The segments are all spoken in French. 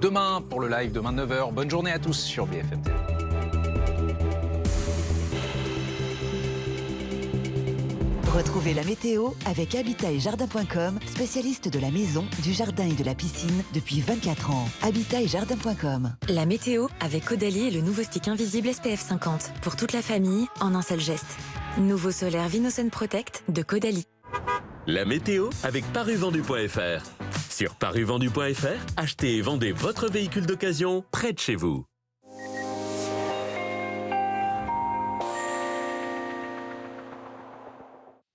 demain pour le live, demain 9h. Bonne journée à tous sur BFM TV. Retrouvez la météo avec habitat-et-jardin.com, spécialiste de la maison, du jardin et de la piscine depuis 24 ans. habitat-et-jardin.com. La météo avec Caudalie et le nouveau stick invisible SPF 50 pour toute la famille en un seul geste. Nouveau solaire Vinosun Protect de Caudalie. La météo avec parisvendu.fr. Sur parisvendu.fr, achetez et vendez votre véhicule d'occasion près de chez vous.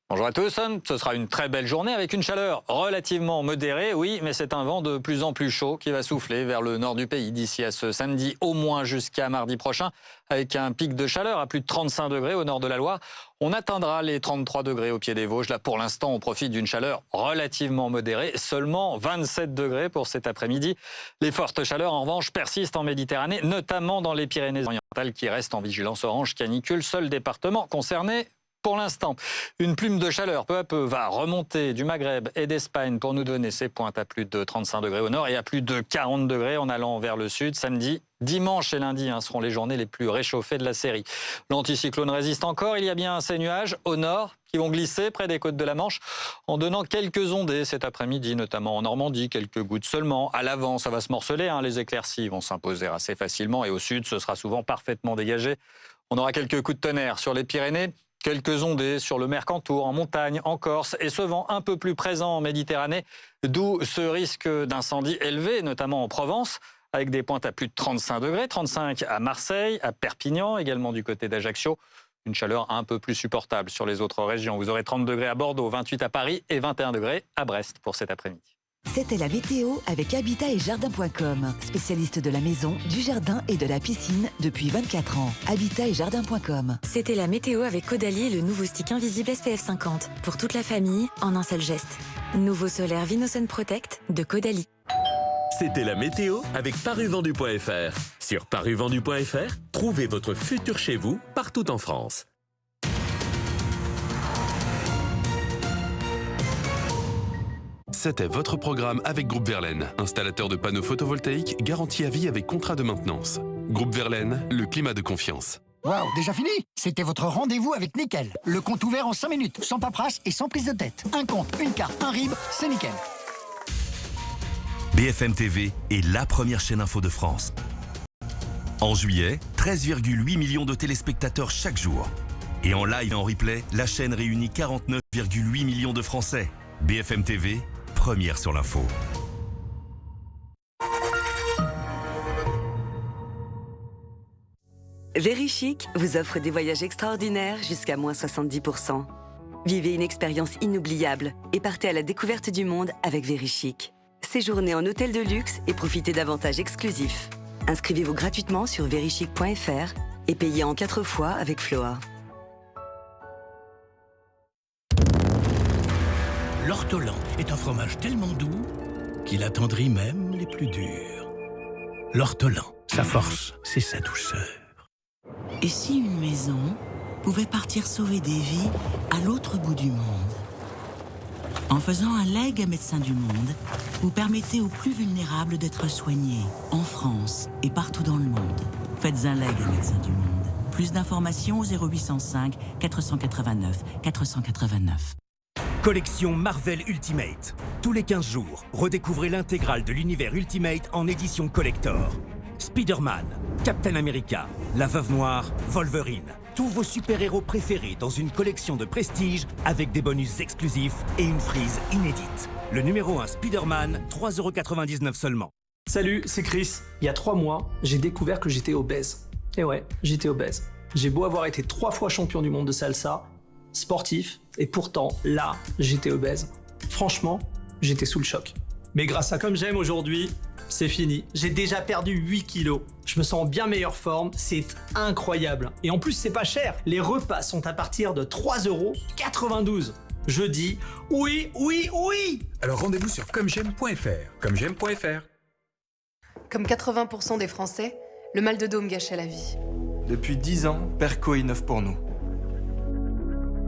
Bonjour à tous, ce sera une très belle journée avec une chaleur relativement modérée, oui, mais c'est un vent de plus en plus chaud qui va souffler vers le nord du pays d'ici à ce samedi, au moins jusqu'à mardi prochain, avec un pic de chaleur à plus de 35 degrés au nord de la Loire. On atteindra les 33 degrés au pied des Vosges. Là, pour l'instant, on profite d'une chaleur relativement modérée, seulement 27 degrés pour cet après-midi. Les fortes chaleurs, en revanche, persistent en Méditerranée, notamment dans les Pyrénées-Orientales qui restent en vigilance orange canicule, seul département concerné pour l'instant. Une plume de chaleur peu à peu va remonter du Maghreb et d'Espagne pour nous donner ses pointes à plus de 35 degrés au nord et à plus de 40 degrés en allant vers le sud. Samedi, dimanche et lundi seront les journées les plus réchauffées de la série. L'anticyclone résiste encore. Il y a bien ces nuages au nord qui vont glisser près des côtes de la Manche en donnant quelques ondées cet après-midi, notamment en Normandie, quelques gouttes seulement. À l'avant, ça va se morceler. Les éclaircies vont s'imposer assez facilement et au sud, ce sera souvent parfaitement dégagé. On aura quelques coups de tonnerre sur les Pyrénées. Quelques ondées sur le Mercantour, en montagne, en Corse, et ce vent un peu plus présent en Méditerranée, d'où ce risque d'incendie élevé, notamment en Provence, avec des pointes à plus de 35 degrés, 35 à Marseille, à Perpignan, également du côté d'Ajaccio. Une chaleur un peu plus supportable sur les autres régions. Vous aurez 30 degrés à Bordeaux, 28 à Paris et 21 degrés à Brest pour cet après-midi. C'était la météo avec habitat-et-jardin.com, spécialiste de la maison, du jardin et de la piscine depuis 24 ans. habitat-et-jardin.com. C'était la météo avec Caudalie et le nouveau stick invisible SPF 50 pour toute la famille en un seul geste. Nouveau solaire Vinosun Protect de Caudalie. C'était la météo avec parisvendu.fr. Sur parisvendu.fr, trouvez votre futur chez vous partout en France. C'était votre programme avec Groupe Verlaine, installateur de panneaux photovoltaïques garantis à vie avec contrat de maintenance. Groupe Verlaine, le climat de confiance. Waouh, déjà fini? C'était votre rendez-vous avec Nickel. Le compte ouvert en 5 minutes, sans paperasse et sans prise de tête. Un compte, une carte, un RIB, c'est Nickel. BFM TV est la première chaîne info de France. En juillet, 13,8 millions de téléspectateurs chaque jour. Et en live et en replay, la chaîne réunit 49,8 millions de Français. BFM TV, première sur l'info. Verichic vous offre des voyages extraordinaires jusqu'à moins 70%. Vivez une expérience inoubliable et partez à la découverte du monde avec Verichic. Séjournez en hôtel de luxe et profitez d'avantages exclusifs. Inscrivez-vous gratuitement sur verichic.fr et payez en 4 fois avec Floa. L'ortolan est un fromage tellement doux qu'il attendrit même les plus durs. L'ortolan, sa force, c'est sa douceur. Et si une maison pouvait partir sauver des vies à l'autre bout du monde? En faisant un leg à Médecins du Monde, vous permettez aux plus vulnérables d'être soignés en France et partout dans le monde. Faites un leg à Médecins du Monde. Plus d'informations au 0805 489 489. Collection Marvel Ultimate. Tous les 15 jours, redécouvrez l'intégrale de l'univers Ultimate en édition collector. Spider-Man, Captain America, la Veuve Noire, Wolverine. Tous vos super-héros préférés dans une collection de prestige avec des bonus exclusifs et une frise inédite. Le numéro 1 Spider-Man, 3,99 € seulement. Salut, c'est Chris. Il y a 3 mois, j'ai découvert que j'étais obèse. Et ouais, j'étais obèse. J'ai beau avoir été 3 fois champion du monde de salsa, sportif, et pourtant, là, j'étais obèse. Franchement, j'étais sous le choc. Mais grâce à Comme J'aime aujourd'hui, c'est fini. J'ai déjà perdu 8 kilos. Je me sens en bien meilleure forme, c'est incroyable. Et en plus, c'est pas cher. Les repas sont à partir de 3,92 €. Je dis oui, oui, oui! Alors rendez-vous sur commej'aime.fr. Commej'aime.fr. Comme 80% des Français, le mal de dos me gâchait la vie. Depuis 10 ans, Perco innove pour nous.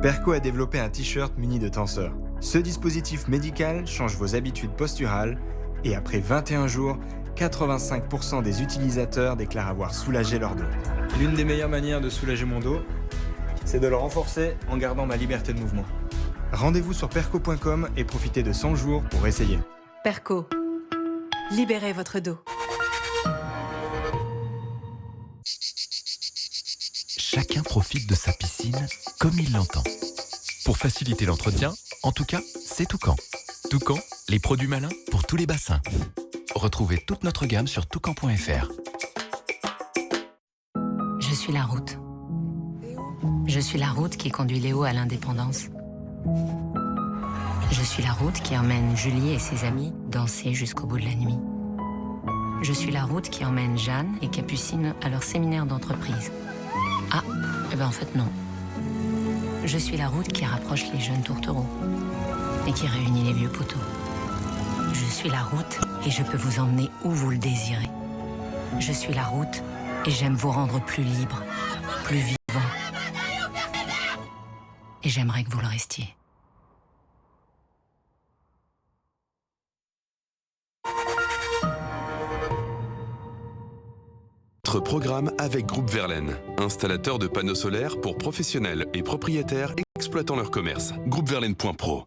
Perco a développé un t-shirt muni de tenseur. Ce dispositif médical change vos habitudes posturales et après 21 jours, 85% des utilisateurs déclarent avoir soulagé leur dos. L'une des meilleures manières de soulager mon dos, c'est de le renforcer en gardant ma liberté de mouvement. Rendez-vous sur perco.com et profitez de 100 jours pour essayer. Perco. Libérez votre dos. Chacun profite de sa piscine comme il l'entend. Pour faciliter l'entretien, en tout cas, c'est Toucan. Toucan, les produits malins pour tous les bassins. Retrouvez toute notre gamme sur toucan.fr. Je suis la route. Je suis la route qui conduit Léo à l'indépendance. Je suis la route qui emmène Julie et ses amis danser jusqu'au bout de la nuit. Je suis la route qui emmène Jeanne et Capucine à leur séminaire d'entreprise. Ah, eh ben en fait non. Je suis la route qui rapproche les jeunes tourtereaux et qui réunit les vieux poteaux. Je suis la route et je peux vous emmener où vous le désirez. Je suis la route et j'aime vous rendre plus libre, plus vivant. Et j'aimerais que vous le restiez. Notre programme avec Groupe Verlaine, installateur de panneaux solaires pour professionnels et propriétaires exploitant leur commerce. Groupeverlaine.pro.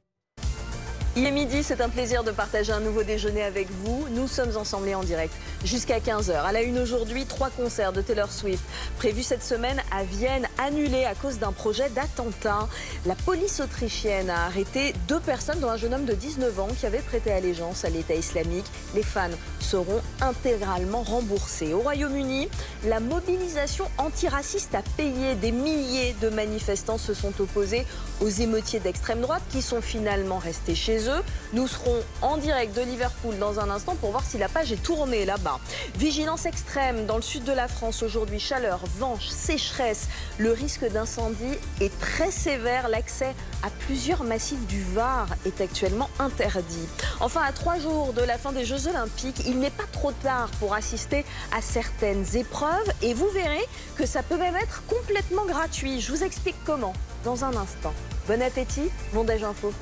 Il est midi, c'est un plaisir de partager un nouveau déjeuner avec vous. Nous sommes ensemble et en direct jusqu'à 15h. À la une aujourd'hui, 3 concerts de Taylor Swift prévus cette semaine à Vienne, annulés à cause d'un projet d'attentat. La police autrichienne a arrêté 2 personnes, dont un jeune homme de 19 ans qui avait prêté allégeance à l'État islamique. Les fans seront intégralement remboursés. Au Royaume-Uni, la mobilisation antiraciste a payé. Des milliers de manifestants se sont opposés aux émeutiers d'extrême droite qui sont finalement restés chez eux. Nous serons en direct de Liverpool dans un instant pour voir si la page est tournée là-bas. Vigilance extrême dans le sud de la France aujourd'hui. Chaleur, vent, sécheresse. Le risque d'incendie est très sévère. L'accès à plusieurs massifs du Var est actuellement interdit. Enfin, à 3 jours de la fin des Jeux Olympiques, il n'est pas trop tard pour assister à certaines épreuves et vous verrez que ça peut même être complètement gratuit. Je vous explique comment dans un instant. Bon appétit, Mondège Info.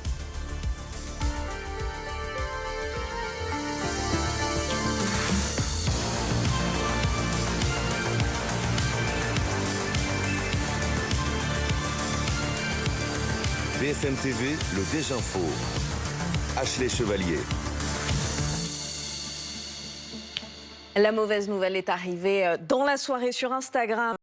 BFM TV, le Déj Info. Ashley Chevalier. La mauvaise nouvelle est arrivée dans la soirée sur Instagram.